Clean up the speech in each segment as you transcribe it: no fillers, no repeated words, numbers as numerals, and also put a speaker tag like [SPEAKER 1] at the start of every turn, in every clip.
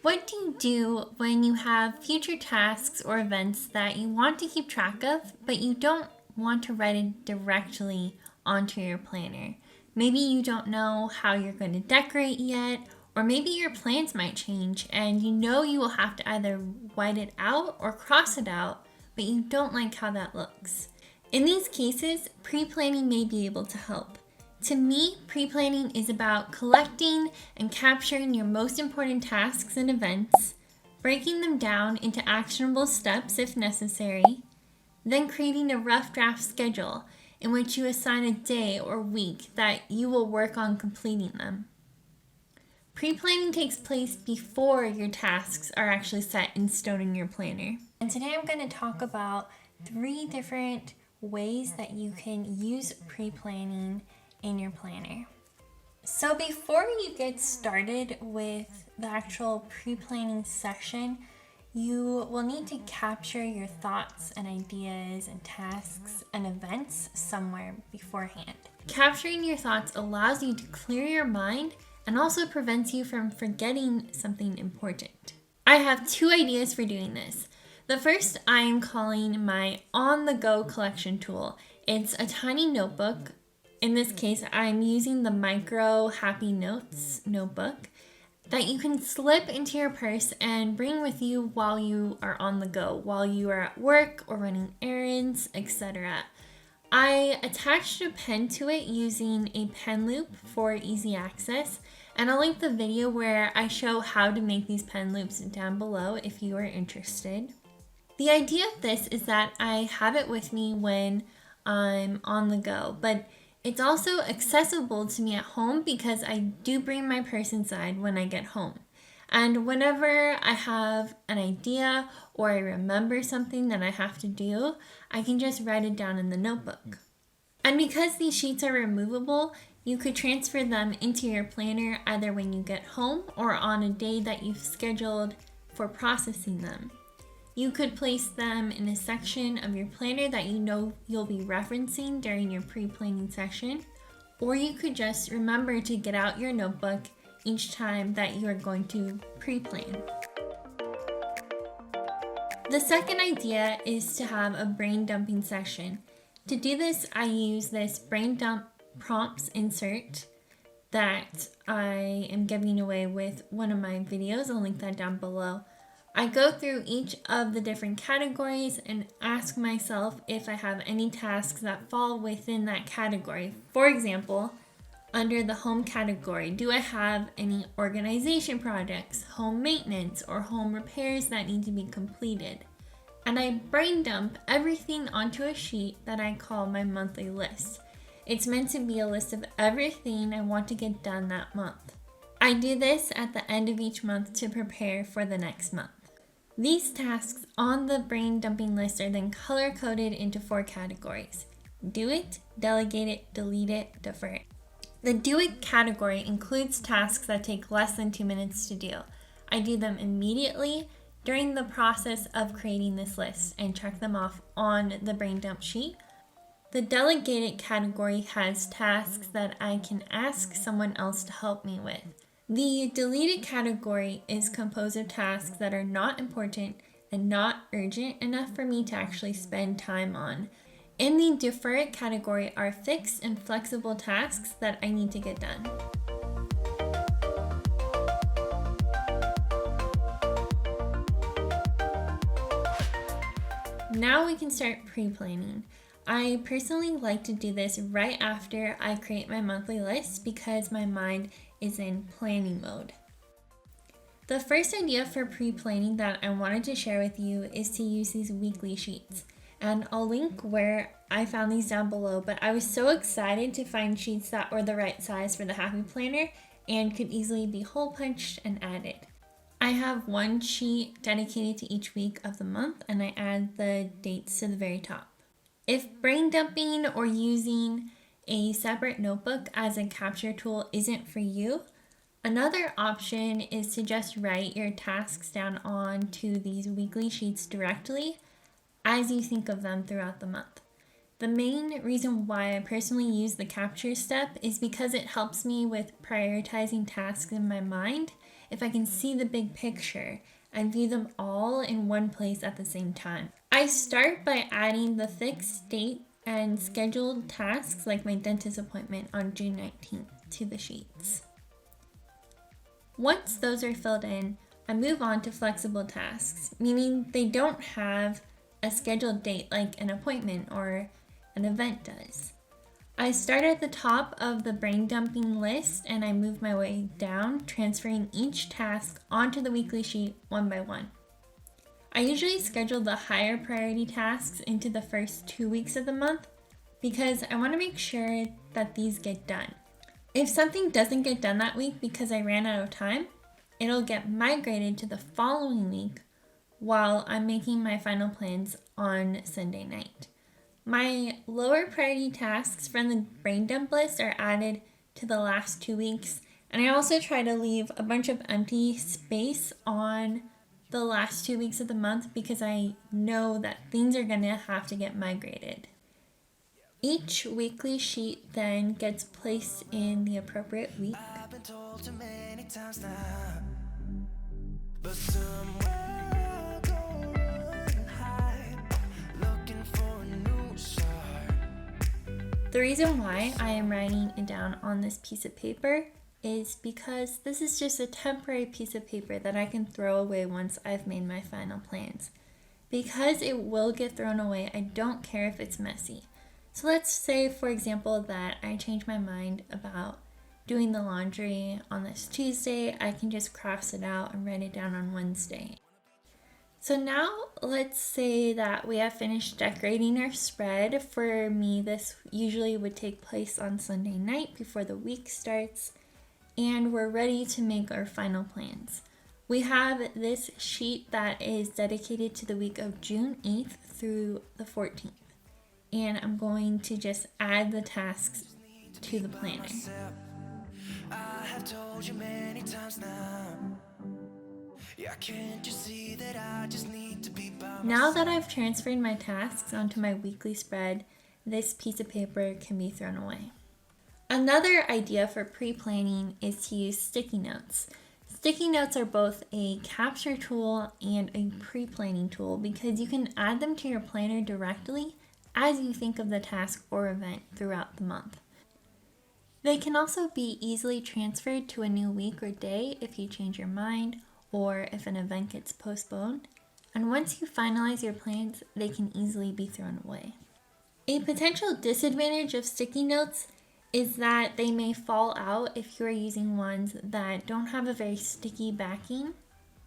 [SPEAKER 1] What do you do when you have future tasks or events that you want to keep track of, but you don't want to write it directly onto your planner? Maybe you don't know how you're going to decorate yet, or maybe your plans might change and you know you will have to either white it out or cross it out, but you don't like how that looks. In these cases, pre-planning may be able to help. To me, pre-planning is about collecting and capturing your most important tasks and events, breaking them down into actionable steps if necessary, then creating a rough draft schedule in which you assign a day or week that you will work on completing them. Pre-planning takes place before your tasks are actually set in stone in your planner. And today I'm going to talk about 3 different ways that you can use pre-planning in your planner. So before you get started with the actual pre-planning session, you will need to capture your thoughts and ideas and tasks and events somewhere beforehand. Capturing your thoughts allows you to clear your mind and also prevents you from forgetting something important. I have 2 ideas for doing this. The first I am calling my on-the-go collection tool. It's a tiny notebook. In this case, I'm using the Micro Happy Notes notebook that you can slip into your purse and bring with you while you are on the go, while you are at work or running errands, etc. I attached a pen to it using a pen loop for easy access, and I'll link the video where I show how to make these pen loops down below if you are interested. The idea of this is that I have it with me when I'm on the go, but it's also accessible to me at home because I do bring my purse inside when I get home. And whenever I have an idea or I remember something that I have to do, I can just write it down in the notebook. And because these sheets are removable, you could transfer them into your planner either when you get home or on a day that you've scheduled for processing them. You could place them in a section of your planner that you know you'll be referencing during your pre-planning session, or you could just remember to get out your notebook each time that you are going to pre-plan. The second idea is to have a brain dumping session. To do this, I use this brain dump prompts insert that I am giving away with one of my videos. I'll link that down below. I go through each of the different categories and ask myself if I have any tasks that fall within that category. For example, under the home category, do I have any organization projects, home maintenance, or home repairs that need to be completed? And I brain dump everything onto a sheet that I call my monthly list. It's meant to be a list of everything I want to get done that month. I do this at the end of each month to prepare for the next month. These tasks on the brain dumping list are then color-coded into 4 categories: do it, delegate it, delete it, defer it. The do it category includes tasks that take less than 2 minutes to do. I do them immediately during the process of creating this list and check them off on the brain dump sheet. The delegated category has tasks that I can ask someone else to help me with. The deleted category is composed of tasks that are not important and not urgent enough for me to actually spend time on. In the defer it category are fixed and flexible tasks that I need to get done. Now we can start pre-planning. I personally like to do this right after I create my monthly list because my mind is in planning mode. The first idea for pre-planning that I wanted to share with you is to use these weekly sheets. And I'll link where I found these down below, but I was so excited to find sheets that were the right size for the Happy Planner and could easily be hole punched and added. I have one sheet dedicated to each week of the month and I add the dates to the very top. If brain dumping or using a separate notebook as a capture tool isn't for you, another option is to just write your tasks down onto these weekly sheets directly as you think of them throughout the month. The main reason why I personally use the capture step is because it helps me with prioritizing tasks in my mind if I can see the big picture and view them all in one place at the same time. I start by adding the fixed date and scheduled tasks like my dentist appointment on June 19th to the sheets. Once those are filled in, I move on to flexible tasks, meaning they don't have a scheduled date like an appointment or an event does. I start at the top of the brain dumping list and I move my way down, transferring each task onto the weekly sheet one by one. I usually schedule the higher priority tasks into the first 2 weeks of the month because I want to make sure that these get done. If something doesn't get done that week because I ran out of time, it'll get migrated to the following week while I'm making my final plans on Sunday night. My lower priority tasks from the brain dump list are added to the last 2 weeks, and I also try to leave a bunch of empty space on the last 2 weeks of the month because I know that things are going to have to get migrated. Each weekly sheet then gets placed in the appropriate week. I've been told too many times now, but somewhere going high, looking for a new start. The reason why I am writing it down on this piece of paper is because this is just a temporary piece of paper that I can throw away once I've made my final plans. Because it will get thrown away, I don't care if it's messy. So let's say, for example, that I change my mind about doing the laundry on this Tuesday. I can just cross it out and write it down on Wednesday. So now let's say that we have finished decorating our spread. For me, this usually would take place on Sunday night before the week starts, and we're ready to make our final plans. We have this sheet that is dedicated to the week of June 8th through the 14th. And I'm going to just add the tasks to the planner. I have told you many times now. Yeah, can't you see that I just need to be by myself? Now that I've transferred my tasks onto my weekly spread, this piece of paper can be thrown away. Another idea for pre-planning is to use sticky notes. Sticky notes are both a capture tool and a pre-planning tool because you can add them to your planner directly as you think of the task or event throughout the month. They can also be easily transferred to a new week or day if you change your mind or if an event gets postponed. And once you finalize your plans, they can easily be thrown away. A potential disadvantage of sticky notes is that they may fall out if you are using ones that don't have a very sticky backing.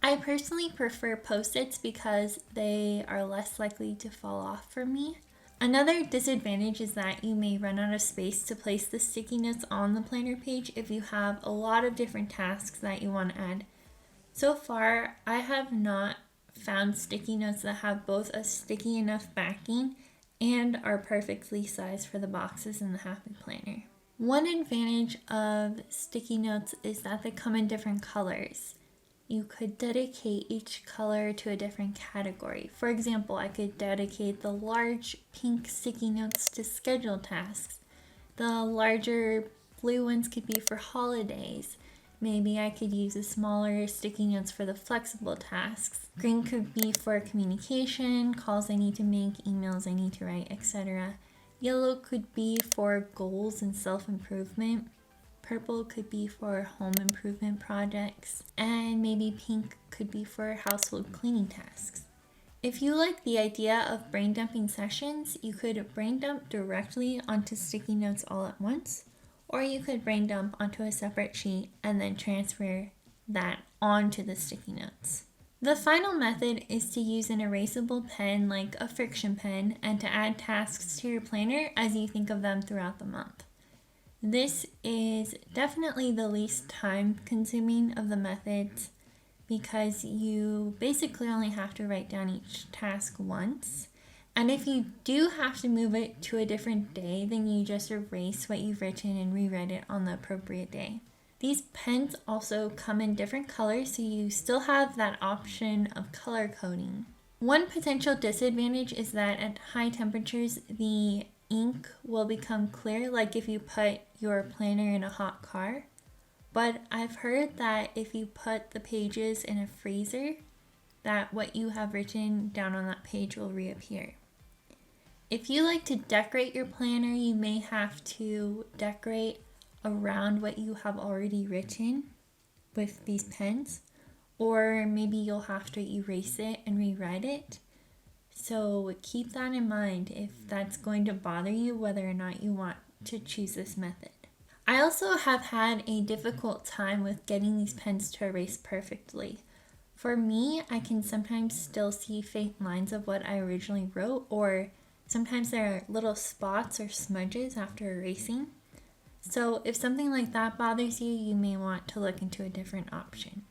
[SPEAKER 1] I personally prefer Post-its because they are less likely to fall off for me. Another disadvantage is that you may run out of space to place the sticky notes on the planner page if you have a lot of different tasks that you want to add. So far, I have not found sticky notes that have both a sticky enough backing and are perfectly sized for the boxes in the Happy Planner. One advantage of sticky notes is that they come in different colors. You could dedicate each color to a different category. For example, I could dedicate the large pink sticky notes to scheduled tasks. The larger blue ones could be for holidays. Maybe I could use the smaller sticky notes for the flexible tasks. Green could be for communication, calls I need to make, emails I need to write, etc. Yellow could be for goals and self-improvement. Purple could be for home improvement projects, and maybe pink could be for household cleaning tasks. If you like the idea of brain dumping sessions, you could brain dump directly onto sticky notes all at once, or you could brain dump onto a separate sheet and then transfer that onto the sticky notes. The final method is to use an erasable pen like a friction pen and to add tasks to your planner as you think of them throughout the month. This is definitely the least time-consuming of the methods because you basically only have to write down each task once. And if you do have to move it to a different day, then you just erase what you've written and rewrite it on the appropriate day. These pens also come in different colors, so you still have that option of color coding. One potential disadvantage is that at high temperatures, the ink will become clear, like if you put your planner in a hot car. But I've heard that if you put the pages in a freezer, that what you have written down on that page will reappear. If you like to decorate your planner, you may have to decorate around what you have already written with these pens, or maybe you'll have to erase it and rewrite it. So keep that in mind if that's going to bother you, whether or not you want to choose this method. I also have had a difficult time with getting these pens to erase perfectly. For me, I can sometimes still see faint lines of what I originally wrote, or sometimes there are little spots or smudges after erasing. So if something like that bothers you, you may want to look into a different option.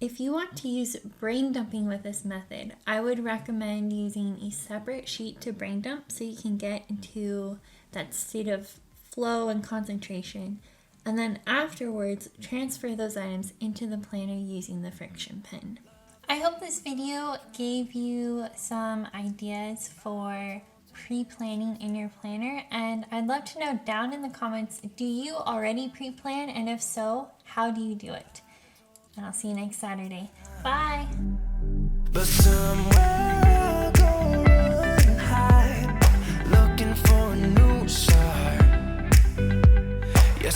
[SPEAKER 1] If you want to use brain dumping with this method, I would recommend using a separate sheet to brain dump so you can get into that state of flow and concentration, and then afterwards transfer those items into the planner using the friction pen. I hope this video gave you some ideas for pre-planning in your planner, and I'd love to know down in the comments, do you already pre-plan, and if so, how do you do it? And I'll see you next Saturday. Bye!
[SPEAKER 2] But somewhere I go and hide, looking for a new start. Yeah,